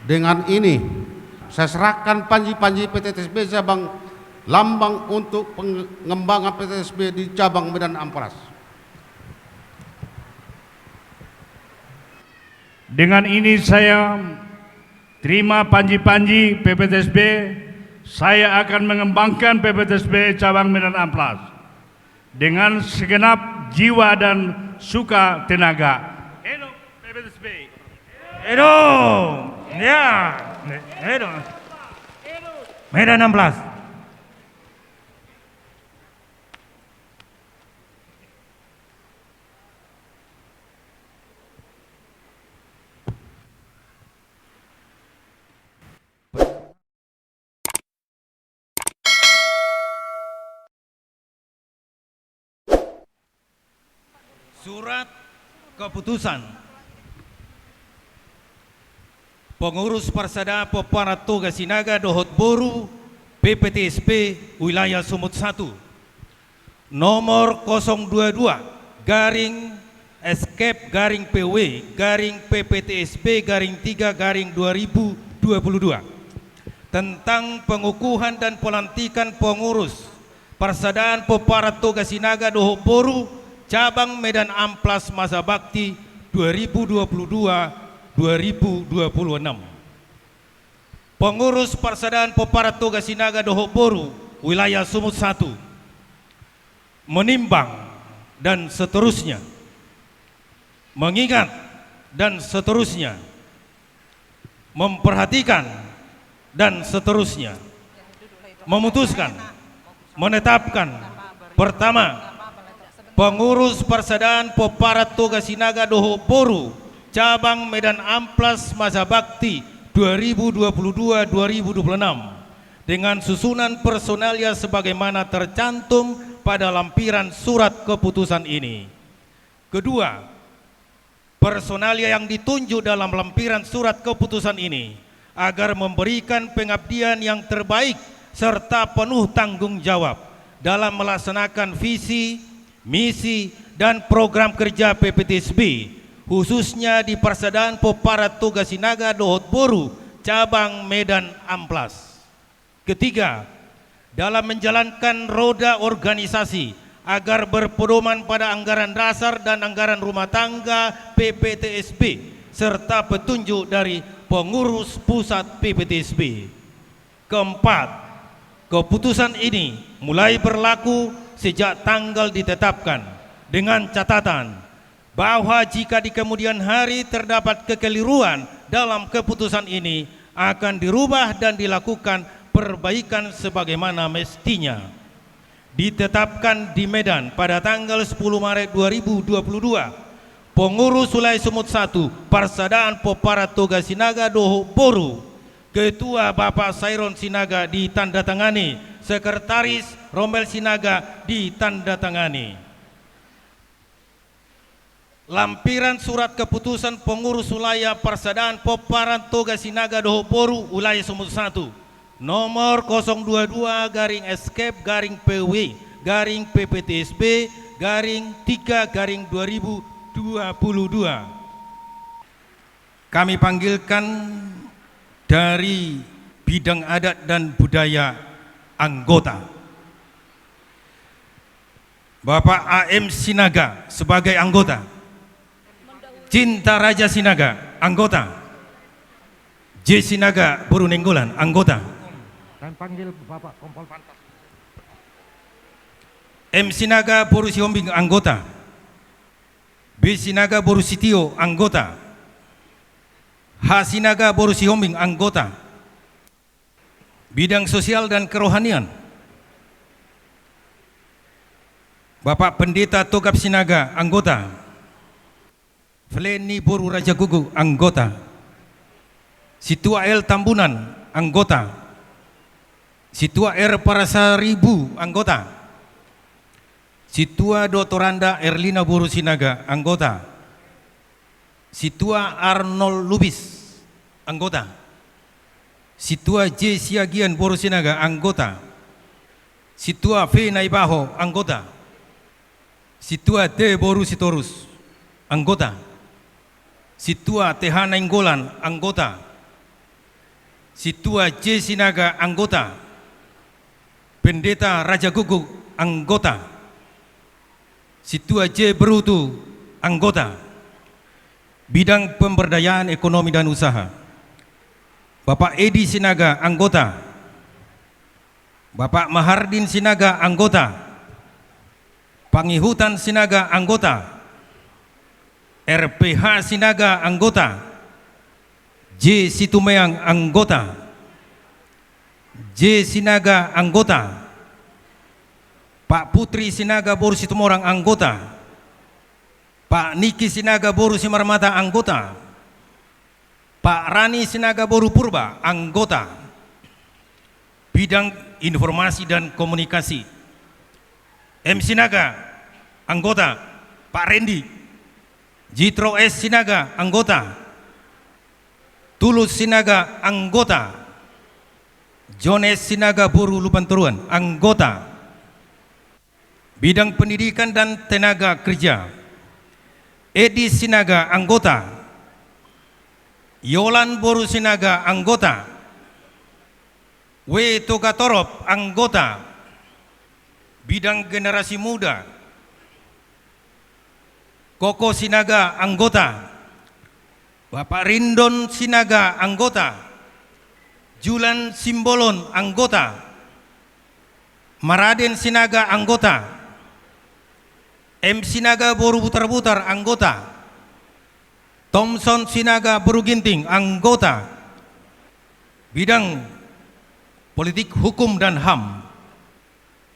Dengan ini saya serahkan panji-panji PTTSB cabang lambang untuk pengembangan PTTSB di cabang Medan Amplas. Dengan ini saya terima panji-panji PPTSB. Saya akan mengembangkan PPTSB cabang Medan Amplas dengan segenap jiwa dan suka tenaga. Edo PPTSB. Edo, ya, Edo, Medan Amplas. Surat keputusan pengurus Persada Poparato Gasinaga Dohot Boru PPTSB wilayah Sumut 1 nomor 022 garing escape garing PW garing PPTSB garing 3 garing 2022 tentang pengukuhan dan pelantikan pengurus Persadaan Poparato Gasinaga Dohot Boru cabang Medan Amplas masa bakti 2022-2026. Pengurus Persadaan Poparato Gasinaga Dohot Boru wilayah Sumut 1 menimbang dan seterusnya, mengingat dan seterusnya, memperhatikan dan seterusnya, memutuskan, menetapkan. Pertama, pengurus Persadaan Poparato Gasinaga Dohot Boru cabang Medan Amplas masa bakti 2022-2026 dengan susunan personalia sebagaimana tercantum pada lampiran surat keputusan ini. Kedua, personalia yang ditunjuk dalam lampiran surat keputusan ini agar memberikan pengabdian yang terbaik serta penuh tanggung jawab dalam melaksanakan visi, misi dan program kerja PPTSB khususnya di Persadaan Poparato Gasinaga Dohot Boru cabang Medan Amplas. Ketiga, dalam menjalankan roda organisasi agar berpedoman pada anggaran dasar dan anggaran rumah tangga PPTSB serta petunjuk dari pengurus pusat PPTSB. Keempat, keputusan ini mulai berlaku sejak tanggal ditetapkan dengan catatan bahwa jika di kemudian hari terdapat kekeliruan dalam keputusan ini akan dirubah dan dilakukan perbaikan sebagaimana mestinya. Ditetapkan di Medan pada tanggal 10 Maret 2022, pengurus wilayah Sumut 1 Persadaan Poparato Gasinaga Dohot Boru, Ketua Bapak Sairon Sinaga ditandatangani, Sekretaris Rommel Sinaga ditandatangani. Lampiran surat keputusan pengurus wilayah Persadaan Poparato Gasinaga Dohot Boru wilayah Sumut 1 nomor 022 garing escape garing PW garing PPTSB garing 3 garing 2022. Kami panggilkan dari bidang adat dan budaya anggota Bapak AM Sinaga sebagai anggota, Cinta Raja Sinaga anggota, J Sinaga Boru Nenggolan anggota, Dan panggil Bapak Kompol Pantas. M Sinaga Boru Sihombing anggota, B Sinaga Boru Sitio anggota, H Sinaga Boru Sihombing anggota. Bidang sosial dan kerohanian Bapak Pendeta Togap Sinaga anggota, Fleni Boru Raja Gugu anggota, Situa L Tambunan anggota, Situa R Parasaribu anggota, Situa Dr. Erlina Boru Sinaga anggota, Situa Arnold Lubis anggota, Situa J Siagian Boru Sinaga anggota, Situa V Naibaho anggota, Situa D Boru Sitorus anggota, Situa TH Nainggolan anggota, Situa J. Sinaga anggota, Pendeta Raja Guguk anggota, Situa J. Berutu anggota, bidang pemberdayaan ekonomi dan usaha, Bapak Edi Sinaga anggota, Bapak Mahardin Sinaga anggota, Pangihutan Sinaga anggota, RPH Sinaga anggota, J. Situmeang anggota, J. Sinaga anggota, Pak Putri Sinaga Boru Situmorang anggota, Pak Niki Sinaga Boru Simarmata anggota, Pak Rani Sinaga Boru Purba anggota, bidang informasi dan komunikasi, M. Sinaga anggota, Pak Rendi, Jitro S. Sinaga anggota, Tulus Sinaga anggota, Jones Sinaga Boru Lupanturuan anggota, bidang pendidikan dan tenaga kerja, Edi Sinaga anggota, Yolan Boru Sinaga anggota, W. Togatorop anggota, bidang generasi muda, Koko Sinaga anggota, Bapak Rindon Sinaga anggota, Julan Simbolon anggota, Maraden Sinaga anggota, M. Sinaga Boru Butar-Butar anggota, Thompson Sinaga Boru Ginting anggota, bidang politik hukum dan HAM,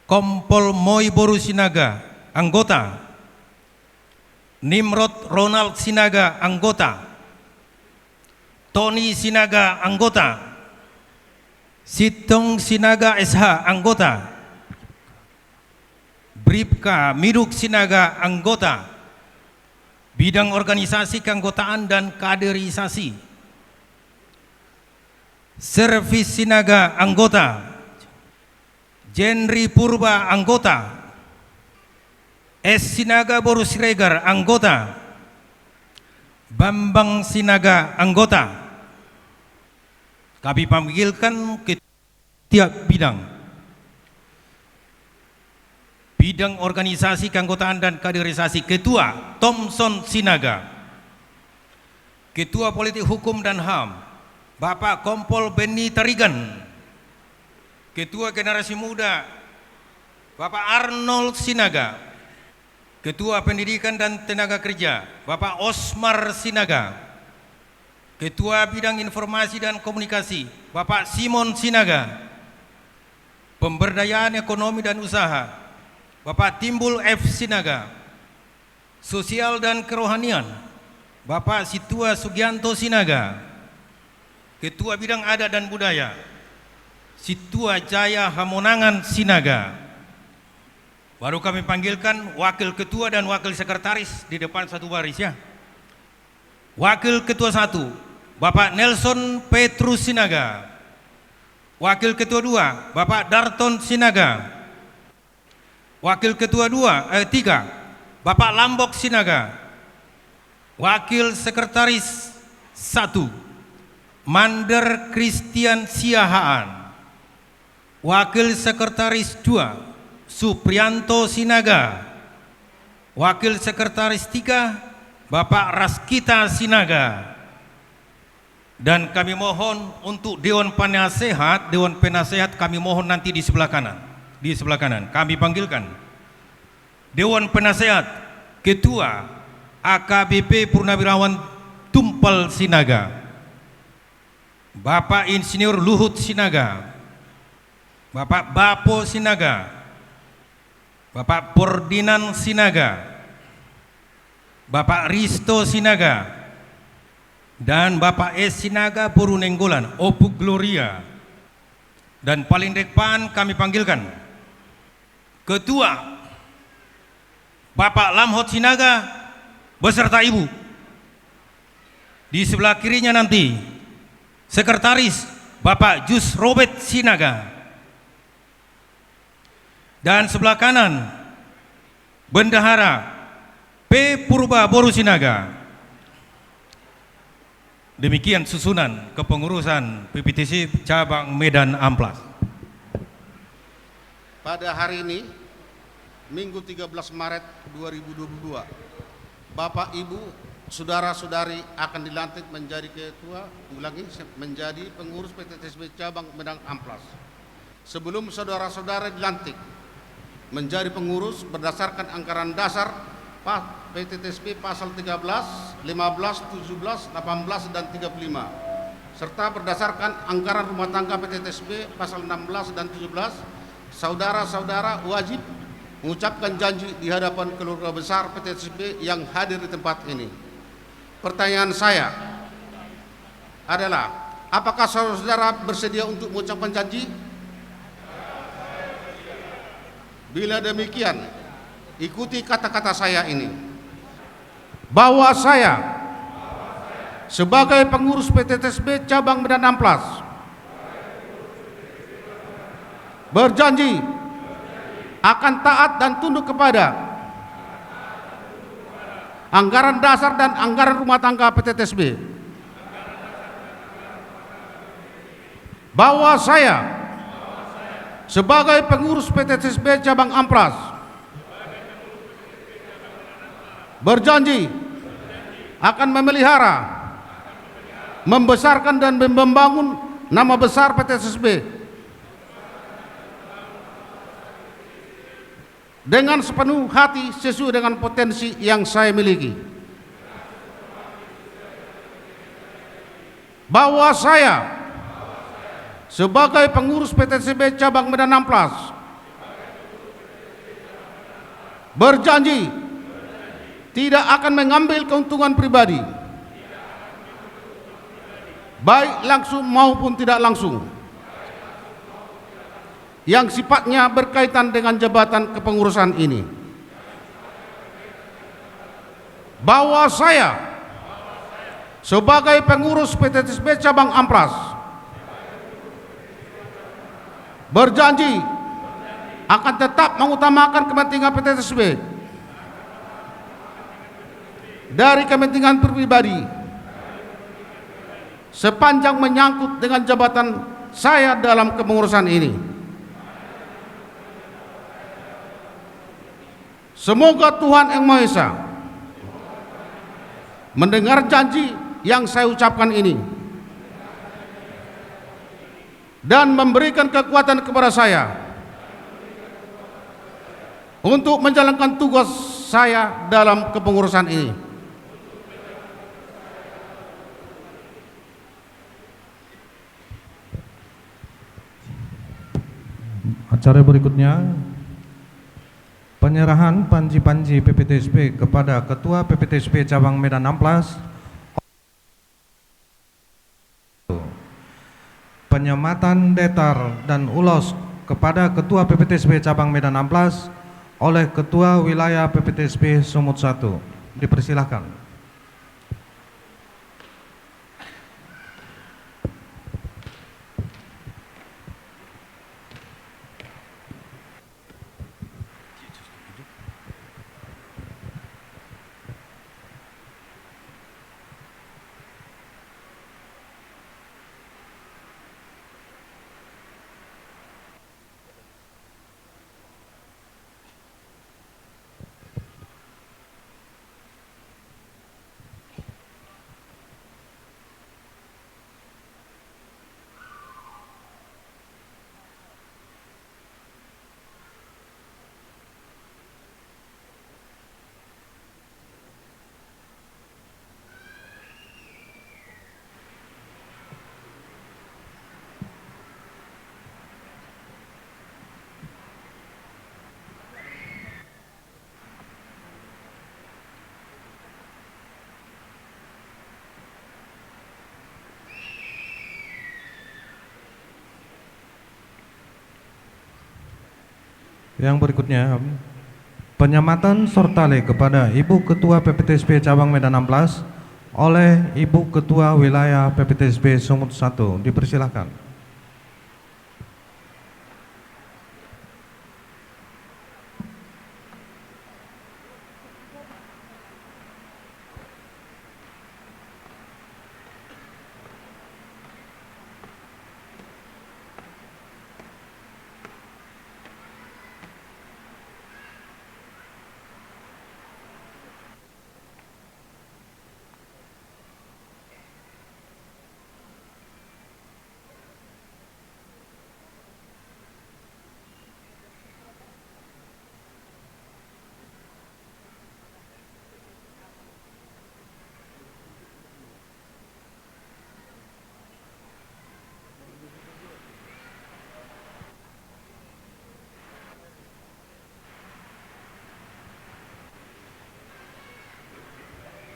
Kompol Moi Boru Sinaga anggota, Nimrod Ronald Sinaga anggota, Tony Sinaga anggota, Sitong Sinaga SH anggota, Bribka Miduk Sinaga anggota, bidang organisasi keanggotaan dan kaderisasi, Servis Sinaga anggota, Jenri Purba anggota, S. Sinaga Boru Siregar anggota, Bambang Sinaga anggota. Kami panggilkan ke tiap bidang. Bidang organisasi keanggotaan dan kaderisasi, Ketua Thompson Sinaga, Ketua Politik Hukum dan HAM Bapak Kompol Benny Tarigan, Ketua Generasi Muda Bapak Arnold Sinaga, Ketua Pendidikan dan Tenaga Kerja Bapak Osmar Sinaga, Ketua Bidang Informasi dan Komunikasi Bapak Simon Sinaga, Pemberdayaan Ekonomi dan Usaha Bapak Timbul F. Sinaga, Sosial dan Kerohanian Bapak Situa Sugianto Sinaga, Ketua Bidang Adat dan Budaya Situa Jaya Hamonangan Sinaga. Baru kami panggilkan Wakil Ketua dan Wakil Sekretaris di depan satu baris ya. Wakil Ketua 1 Bapak Nelson Petrus Sinaga, Wakil Ketua 2 Bapak Darton Sinaga, Wakil Ketua 3 Bapak Lambok Sinaga, Wakil Sekretaris 1 Mander Christian Siahaan, Wakil Sekretaris 2 Suprianto Sinaga, Wakil Sekretaris 3 Bapak Raskita Sinaga. Dan kami mohon untuk Dewan Penasehat, Dewan Penasehat kami mohon nanti di sebelah kanan. Di sebelah kanan kami panggilkan Dewan Penasehat Ketua AKBP Purnawirawan Tumpal Sinaga Bapak Insinyur Luhut Sinaga, Bapak Bapo Sinaga, Bapak Pordinan Sinaga, Bapak Risto Sinaga, dan Bapak S. Sinaga Boru Nenggolan, Opu Gloria. Dan paling depan kami panggilkan Ketua Bapak Lamhot Sinaga beserta Ibu. Di sebelah kirinya nanti Sekretaris Bapak Jus Robert Sinaga. Dan sebelah kanan Bendahara P. Purba Boru Sinaga. Demikian susunan kepengurusan PPTSB cabang Medan Amplas. Pada hari ini, Minggu 13 Maret 2022, Bapak, Ibu, Saudara-saudari akan dilantik menjadi menjadi pengurus PTTSB cabang Medan Amplas. Sebelum saudara-saudara dilantik menjadi pengurus berdasarkan anggaran dasar PTTSB pasal 13, 15, 17, 18, dan 35, serta berdasarkan anggaran rumah tangga PTTSB pasal 16 dan 17, saudara-saudara wajib mengucapkan janji di hadapan keluarga besar PTTSB yang hadir di tempat ini. Pertanyaan saya adalah, apakah saudara-saudara bersedia untuk mengucapkan janji? Bila demikian, ikuti kata-kata saya ini, bahwa saya sebagai pengurus PTTSB cabang Medan Amplas berjanji akan taat dan tunduk kepada anggaran dasar dan anggaran rumah tangga PTTSB, bahwa saya sebagai pengurus PTTSB cabang Amplas berjanji akan memelihara, membesarkan dan membangun nama besar PTTSB dengan sepenuh hati sesuai dengan potensi yang saya miliki, bahwa saya sebagai pengurus PTTSB cabang Medan Amplas berjanji tidak akan mengambil keuntungan pribadi, baik langsung maupun tidak langsung, yang sifatnya berkaitan dengan jabatan kepengurusan ini, bahwa saya sebagai pengurus PTTSB cabang Amplas berjanji akan tetap mengutamakan kepentingan PTTSB dari kepentingan pribadi sepanjang menyangkut dengan jabatan saya dalam kepengurusan ini. Semoga Tuhan Yang Maha Esa mendengar janji yang saya ucapkan ini dan memberikan kekuatan kepada saya untuk menjalankan tugas saya dalam kepengurusan ini. Acara berikutnya, penyerahan panji-panji PPTSB kepada Ketua PPTSB cabang Medan Amplas, penyematan detar dan ulos kepada Ketua PPTSB cabang Medan Amplas oleh Ketua Wilayah PPTSB Sumut 1. Dipersilahkan. Yang berikutnya, penyematan sortale kepada Ibu Ketua PPTSB cabang Medan Amplas oleh Ibu Ketua Wilayah PPTSB Sumut 1. Dipersilahkan.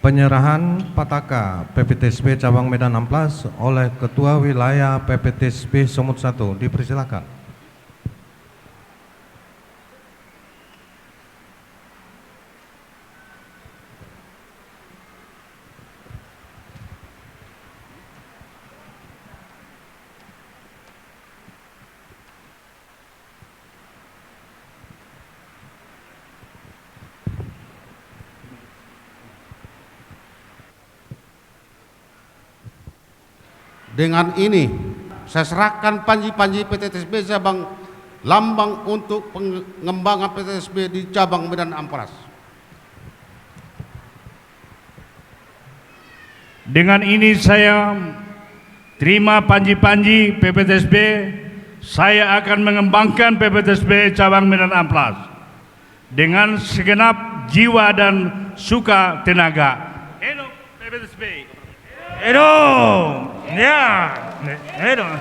Penyerahan Pataka PPTSB Cabang Medan Amplas oleh Ketua Wilayah PPTSB Sumut 1. Dipersilakan. Dengan ini saya serahkan panji-panji PTTSB cabang lambang untuk pengembangan PTTSB di cabang Medan Amplas. Dengan ini saya terima panji-panji PPTSB. Saya akan mengembangkan PPTSB cabang Medan Amplas dengan segenap jiwa dan suka tenaga. Hidup PPTSB. Hidup. Ya. Hidup.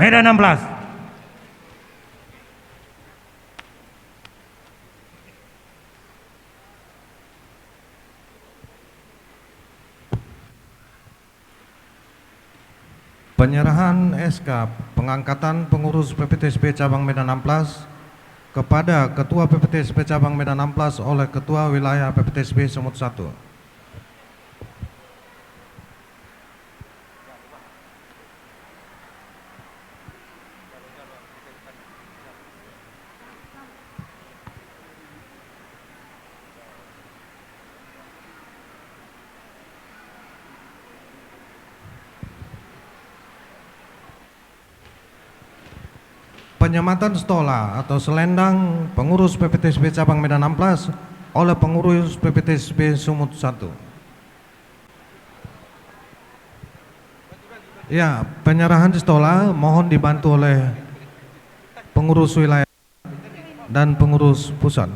Medan 16. Penyerahan SK pengangkatan pengurus PPTSB Cabang Medan Amplas kepada Ketua PPTSB Cabang Medan Amplas oleh Ketua Wilayah PPTSB Sumut 1. Penyematan stola atau selendang pengurus PPTSB Cabang Medan Amplas oleh pengurus PPTSB Sumut 1. Ya, penyerahan stola mohon dibantu oleh pengurus wilayah dan pengurus pusat.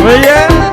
Oh iya.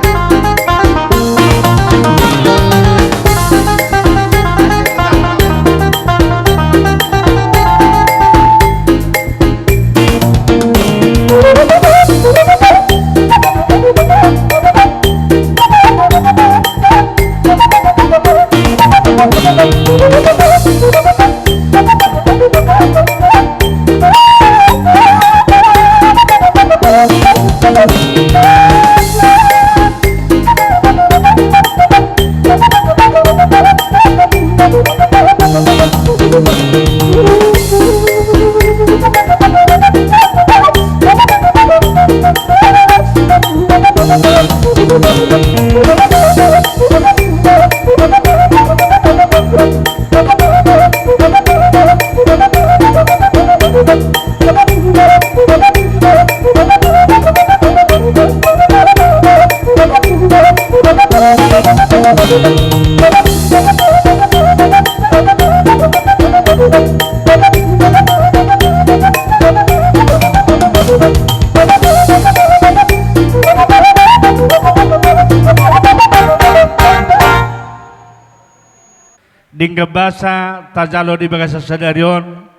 Dingga basa tajalo di bagasa sadarion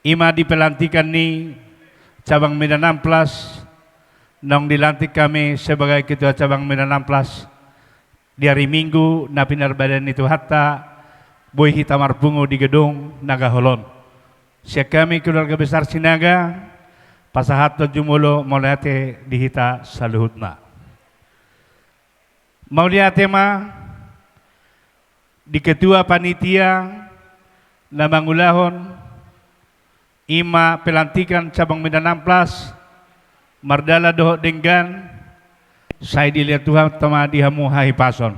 ima dipelantikan ni cabang Medan Amplas nong dilantik kami sebagai ketua cabang Medan Amplas di hari Minggu na pinarbadan itu hatta Boy Hitamar Bungo di gedung Nagaholon. Siya kami keluarga besar Sinaga pasahat jumulo mauliate dihita saluhutna. Mauliate ma di ketua panitia na mangulahon ima pelantikan cabang Medan Amplas Mardala Doho Denggan saya dilihat Tuhan tama dihamu hai pason.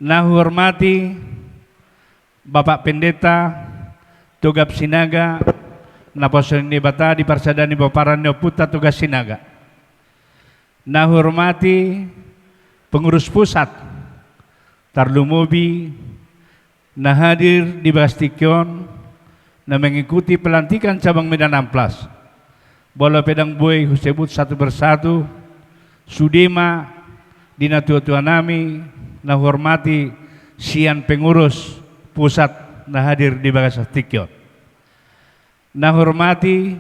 Nah hormati Bapak Pendeta Togap Sinaga na poson ni bata di parsadani Baparan Neoputa Tugas Sinaga. Nah hormati pengurus pusat Tarlumubi na hadir di Bastikyon na mengikuti pelantikan cabang Medan Amplas. Bola pedang boy sebut satu persatu. Sudema dina tua-tua nami na hormati sian pengurus pusat na hadir di Bastikyon. Na hormati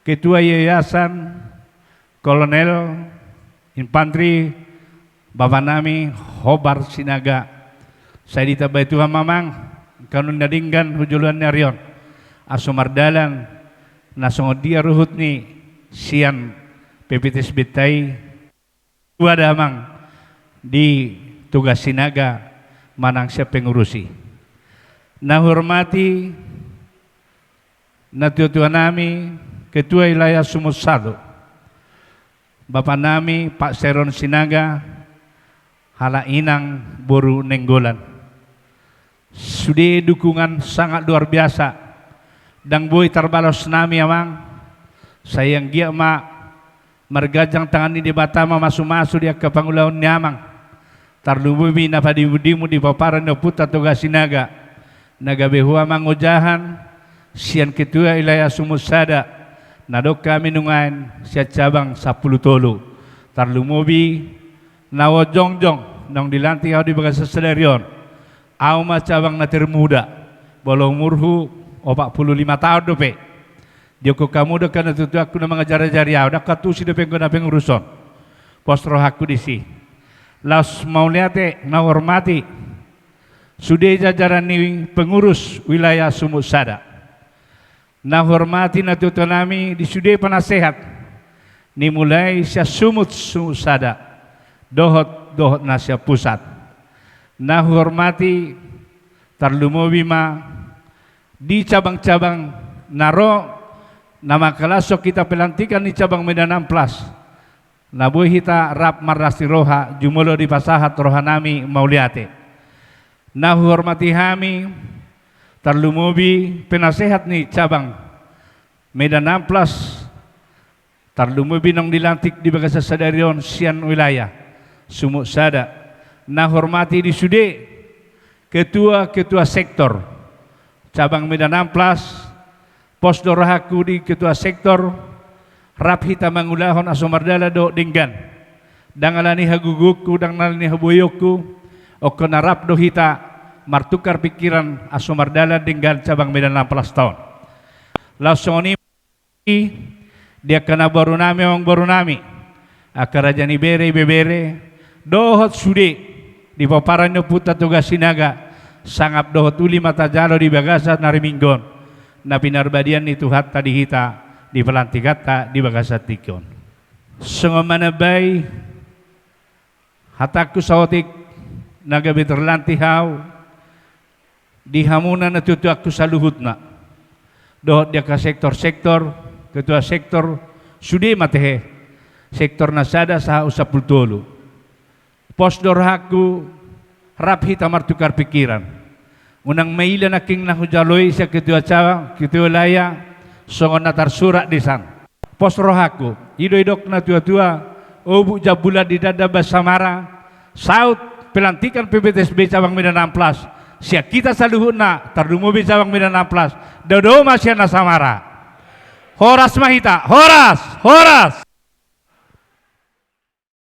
ketua yayasan Kolonel Infantri Bapak nami Hobar Sinaga saya ditabay Tuhan mamang kanun nadinggan hujuluan narion asumardalan nasongod dia ruhut ni sian PPTS Betay wadamang di tugas Sinaga manang siya pengurusi. Nahormati natutuan nami Ketua Wilayah Sumut Sado Bapak nami Pak Seron Sinaga hala inang boru nenggolan. Sudah dukungan sangat luar biasa. Dang boy terbalos nami amang. Sayang gia ma margajang tangan di batama masu-masu dia ke pangulahon nyamang. Tarlububi na padibudimu di Paparan Neoputa Tugas Sinaga. Nagabehua mangujahan sian ketua Wilayah Sumut Sada. Nadok kami nungain siya cabang 10 tolu. Tarlumubi nawa jongjong nang dilantik di bagasa sedarion au ma cabang na termuda bolong murhu 45 tahun dope dia ko kamu do kana tutu aku na mga jari-jari ada katusi dope ko na penguruson postro aku disi las mauliate na hormati sudah jajaran ni pengurus wilayah Sumut Sada na hormati na tutu nami di sudah penasehat ni mulai siya Sumut Sada dohot nasya pusat. Nah hormati tarlumobi ma di cabang-cabang naro nama kalasok kita pelantikan di cabang Medan Amplas. Nabuh hita rap marrasi roha jumulo di pasahat rohanami mauliate. Nah hormati hami tarlumobi penasehat ni cabang Medan Amplas tarlumobi nang dilantik di bagasa sadarion sian wilayah Sumut Sada. Nah hormati di sude ketua-ketua sektor cabang Medan Amplas, Posdor Haku di ketua sektor, rap hita mangulahon asumardala do dinggan dangalani haguguku dangalani habuyokku o narap do hita martukar pikiran asumardala dinggan cabang Medan 16 tahun langsung ini dia kena baru nami akarajani bere dohot sude di paparan nyo puta tugas sinaga sangap dohot uli mata jalo di bagasa nariminggon na pinarbadian itu hatta di hita di pelantik hatta di bagasa tikon manabay hataku saotik nagabi terlantihaw di hamunan na tutu aku saluhut na dohot dia ka sektor ketua sektor sude matehe sektor nasada saha usapul tolu posdor haku rap hita martukar pikiran unang maila na king nahujaloy sa ketua laya songon natar surat di san posdor haku idok na tua obu jabula di dada basamara saut pelantikan PPTSB cabang Medan 16 sia kita saluhuna tardumubi cabang Medan 16 dodo masya na samara horas mahita horas